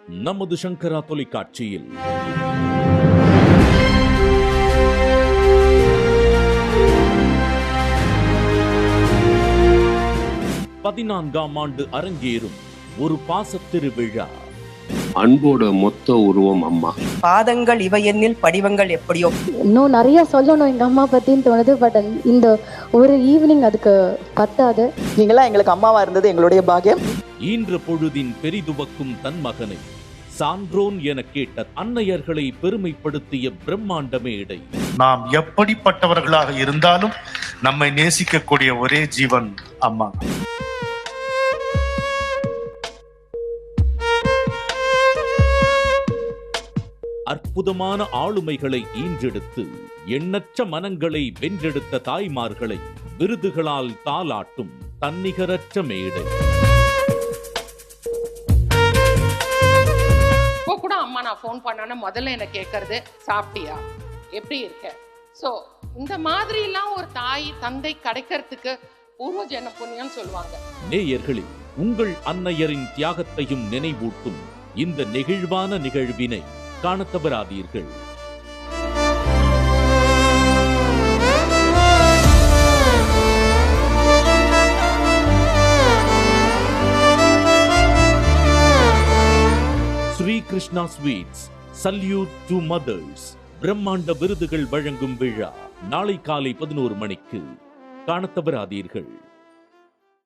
நமது சங்கரா தொலைக்காட்சியில். பதினான்காம் ஆண்டு அரங்கேறும் ஒரு பாசத்திருவிழா. அன்போட மொத்த உருவம் அம்மா. பாதங்கள் இவை எண்ணில் படிவங்கள் எப்படியோ. இன்னும் நிறைய சொல்லணும் எங்க அம்மா பத்தின்னு தோணுது. பட் இந்த ஒரு ஈவினிங் அதுக்கு பத்தாது. நீங்களாம் எங்களுக்கு அம்மாவா இருந்தது எங்களுடைய பாக்கியம். ஈன்ற பொழுதின் பெரிதுவக்கும் தன் மகனை சான்றோன் என கேட்ட அன்னையர்களை பெருமைப்படுத்திய பிரம்மாண்ட மேடை. நாம் எப்படிப்பட்டவர்களாக இருந்தாலும் நம்மை நேசிக்கக்கூடிய ஒரே ஜீவன் அம்மா. அற்புதமான ஆளுமைகளை ஈன்றெடுத்து எண்ணற்ற மனங்களை வென்றெடுத்த தாய்மார்களை விருதுகளால் தாலாட்டும் தன்னிகரற்ற மேடை. இப்போ கூட அம்மா நான் ஃபோன் பண்ணானே முதல்ல என்ன கேட்கறது சாப்பிட்டியா, எப்படி இருக்க. ஸோ இந்த மாதிரிலாம் ஒரு தாய் தந்தை கிடைக்கிறதுக்கு பூர்வ ஜென்ம புண்ணியம்னு சொல்லுவாங்க. நேயர்களே, உங்கள் அன்னையரின் தியாகத்தையும் நினைவூட்டும் இந்த நெகிழ்வான நிகழ்வினை காணத் தவறாதீர்கள். Shri Krishna sweets salute to mothers பிரம்மாண்ட விருதுகள் வழங்கும் விழா நாளை காலை 11 மணிக்கு காணத் தவறாதீர்கள்.